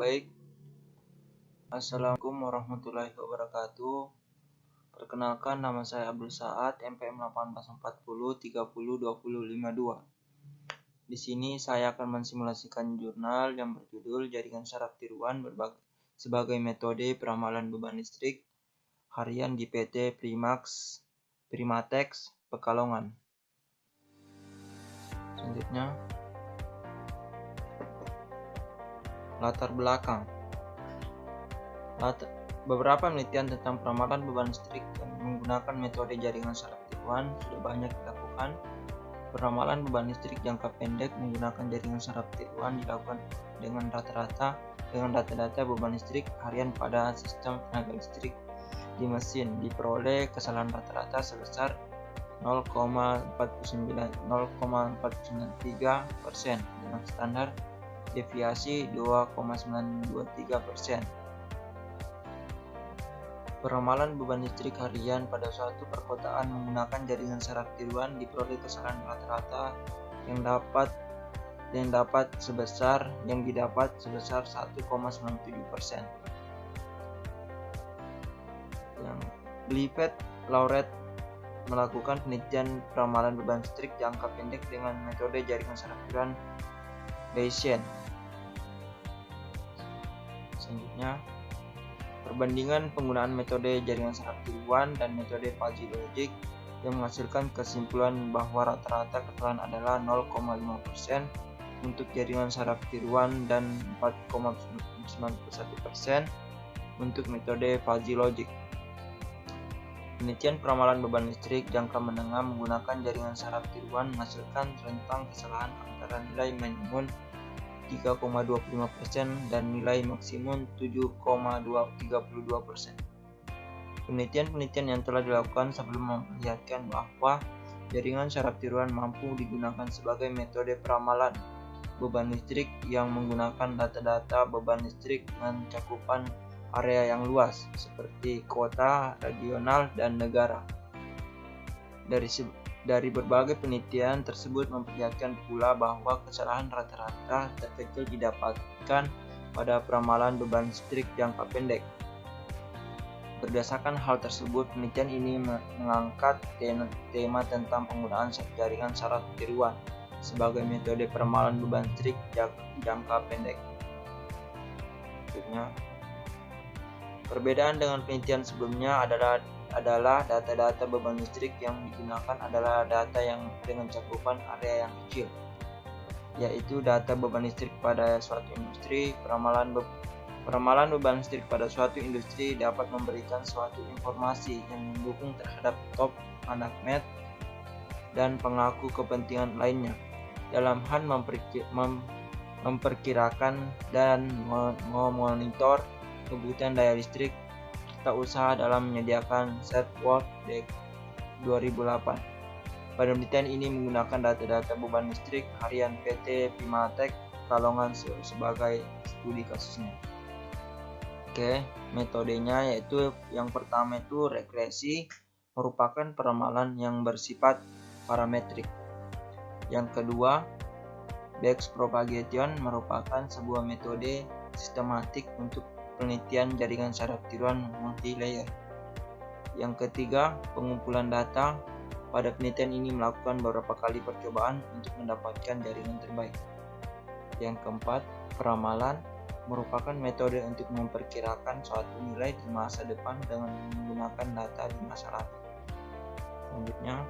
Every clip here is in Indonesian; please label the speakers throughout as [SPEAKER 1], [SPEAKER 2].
[SPEAKER 1] Baik, Assalamualaikum warahmatullahi wabarakatuh. Perkenalkan, nama saya Abdul Saad, MPM 1840302052. Di sini saya akan mensimulasikan jurnal yang berjudul Jaringan Saraf Tiruan sebagai metode peramalan beban listrik harian di PT Primatex Pekalongan. Selanjutnya, latar belakang. Beberapa penelitian tentang peramalan beban listrik yang menggunakan metode jaringan saraf tiruan sudah banyak dilakukan. Peramalan beban listrik jangka pendek menggunakan jaringan saraf tiruan dilakukan dengan rata-rata dengan data-data beban listrik harian pada sistem tenaga listrik di mesin diperoleh kesalahan rata-rata sebesar 0,493% dengan standar deviasi 2,923%. Peramalan beban listrik harian pada suatu perkotaan menggunakan jaringan saraf tiruan diperoleh kesalahan rata-rata yang didapat sebesar 1,97%. Yang Blivet-Lauret melakukan penelitian peramalan beban listrik jangka pendek dengan metode jaringan saraf tiruan Bayesian. Selanjutnya, perbandingan penggunaan metode jaringan saraf tiruan dan metode fuzzy logic yang menghasilkan kesimpulan bahwa rata-rata kesalahan adalah 0,5% untuk jaringan saraf tiruan dan 4,91% untuk metode fuzzy logic. Penelitian peramalan beban listrik jangka menengah menggunakan jaringan saraf tiruan menghasilkan rentang kesalahan antara nilai minimum 3,25% dan nilai maksimum 7,32%. Penelitian-penelitian yang telah dilakukan sebelum memperlihatkan bahwa jaringan saraf tiruan mampu digunakan sebagai metode peramalan beban listrik yang menggunakan data-data beban listrik dengan cakupan area yang luas seperti kota, regional, dan negara. Dari berbagai penelitian tersebut memperlihatkan pula bahwa kesalahan rata-rata terkecil didapatkan pada peramalan beban listrik jangka pendek. Berdasarkan hal tersebut, penelitian ini mengangkat tema tentang penggunaan jaringan saraf tiruan sebagai metode peramalan beban listrik jangka pendek. Berikutnya, perbedaan dengan penelitian sebelumnya adalah data-data beban listrik yang digunakan adalah data yang dengan cakupan area yang kecil, yaitu data beban listrik pada suatu industri. Peramalan beban listrik pada suatu industri dapat memberikan suatu informasi yang mendukung terhadap top management dan pemangku kepentingan lainnya dalam hal memperkirakan dan memonitor kebutuhan daya listrik serta usaha dalam menyediakan set World Deck 2008. Pada penelitian ini menggunakan data-data beban listrik harian PT Primatex Pekalongan sebagai studi kasusnya. Oke, metodenya yaitu yang pertama itu regresi, merupakan peramalan yang bersifat parametrik. Yang kedua, backpropagation merupakan sebuah metode sistematik untuk penelitian jaringan saraf tiruan multi-layer. Yang ketiga, pengumpulan data. Pada penelitian ini melakukan beberapa kali percobaan untuk mendapatkan jaringan terbaik. Yang keempat, peramalan merupakan metode untuk memperkirakan suatu nilai di masa depan dengan menggunakan data di masa lalu. Selanjutnya,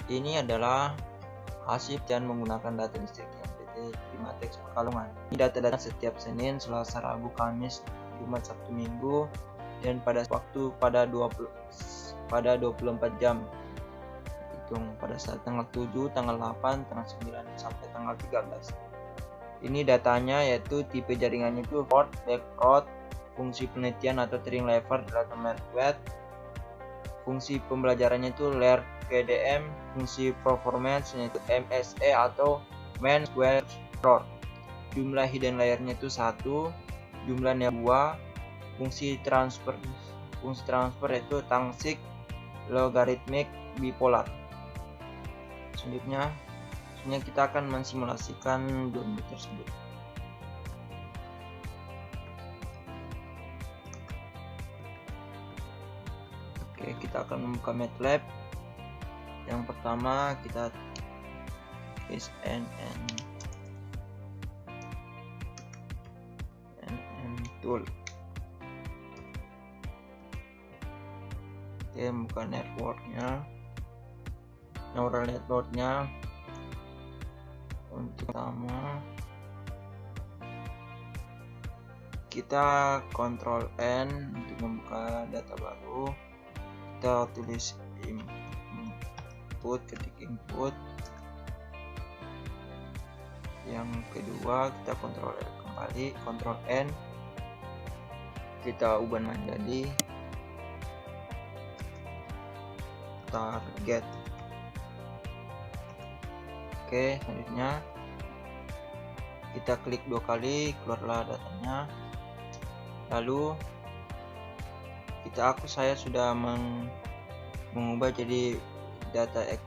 [SPEAKER 1] ini adalah hasil penelitian menggunakan data listrik Primatex Pekalongan. Ini data-data setiap Senin, Selasa, Rabu, Kamis, Jumat, Sabtu, Minggu, dan pada waktu pada 24 jam. Hitung pada saat tanggal 7, tanggal 8, tanggal 9 sampai tanggal 13. Ini datanya yaitu tipe jaringannya itu forward, backward, fungsi penelitian atau Tring Lever atau Merquet, fungsi pembelajarannya itu layer PDM, fungsi performance yaitu MSE atau Main Square Error. Jumlah hidden layernya itu 1, jumlahnya 2, fungsi transfer itu tangsik logaritmik bipolar. Selanjutnya kita akan mensimulasikan jurnal tersebut. kita akan membuka MATLAB. Yang pertama kita tulis NN tool. Oke, buka networknya, neural networknya. Untuk pertama kita Ctrl N untuk membuka data baru. Kita tulis input, ketik input. Yang kedua kita Ctrl L kembali, Ctrl N, kita ubah menjadi target. Oke, selanjutnya kita klik 2 kali, keluarlah datanya. Lalu saya sudah mengubah jadi data X.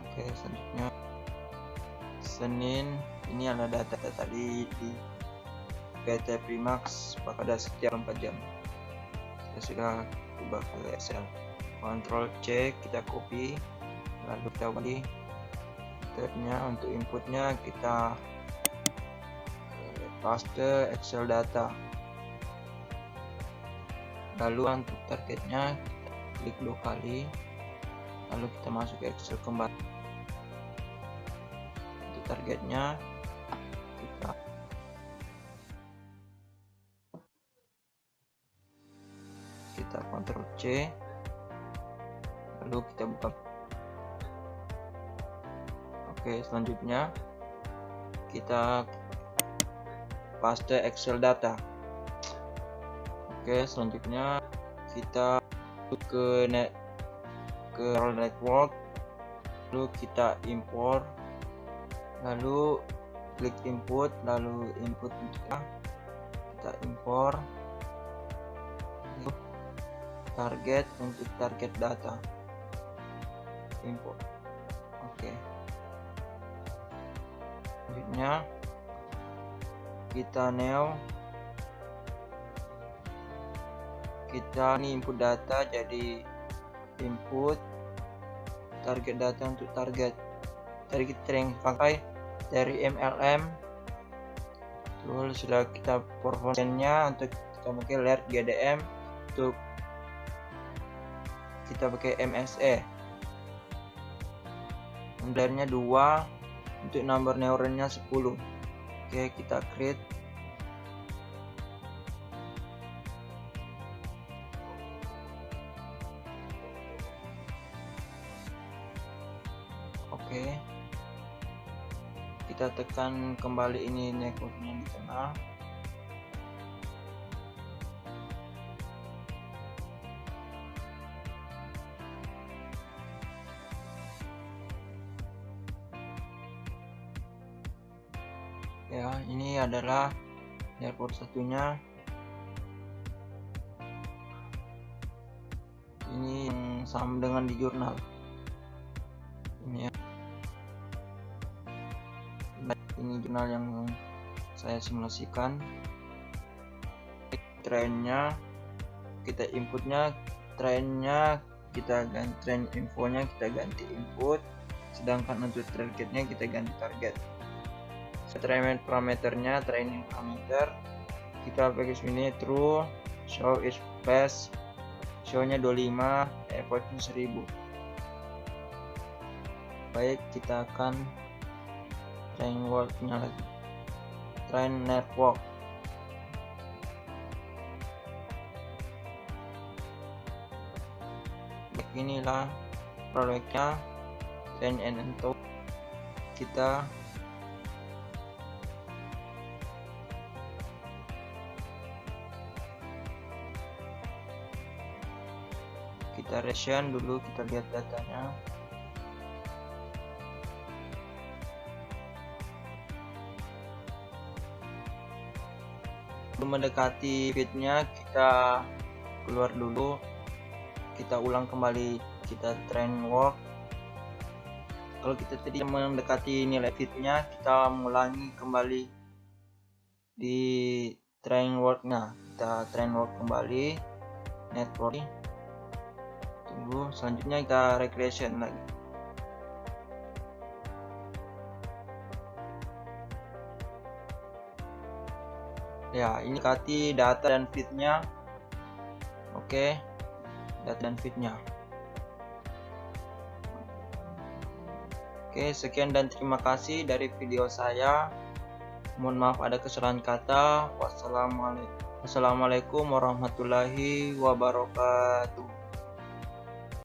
[SPEAKER 1] Oke, selanjutnya Senin, ini adalah data tadi di PT Primax pada setiap 4 jam. Saya sudah ubah ke Excel. Ctrl C, kita copy, lalu kita balik tabnya. Untuk inputnya kita paste Excel data. Lalu untuk targetnya kita klik 2 kali, lalu kita masuk ke Excel kembali. Untuk targetnya kita Ctrl C, lalu kita buka. Oke, selanjutnya kita paste Excel data. Oke, selanjutnya kita ke network, lalu kita import, lalu klik input, lalu input kita import target. Untuk target data import. Oke, selanjutnya kita ini input data, jadi input target data. Untuk target tadi kita yang pakai dari MLM tool, sudah kita performanya. Untuk kita pakai layer GDM, untuk kita pakai MSE, layernya 2, untuk number neuronnya 10. Oke, kita create. Oke, kita tekan kembali ini networknya di tengah. Ya, ini adalah network satunya. Ini yang sama dengan di jurnal. Ini ya. Ini jurnal yang saya simulasikan. Trainnya kita inputnya, trainnya kita ganti, train infonya kita ganti input, sedangkan untuk targetnya kita ganti target. Train parameternya, training parameter kita pakai sini true, show is fast, show-nya 25, effortnya 1000. Baik, kita akan train work-nya lagi, train network. Inilah proyeknya, train and untuk kita ration dulu, kita lihat datanya. Belum mendekati fitnya, kita keluar dulu, kita ulang kembali, kita train work. Kalau kita tadi mendekati nilai fitnya, kita mengulangi kembali di train worknya. Kita train work kembali, network. Tunggu, selanjutnya kita regression lagi. Ya, ini kasih data dan feednya. Oke, data dan feednya. Oke, sekian dan terima kasih dari video saya. Mohon maaf ada kesalahan kata. Wassalamualaikum warahmatullahi wabarakatuh.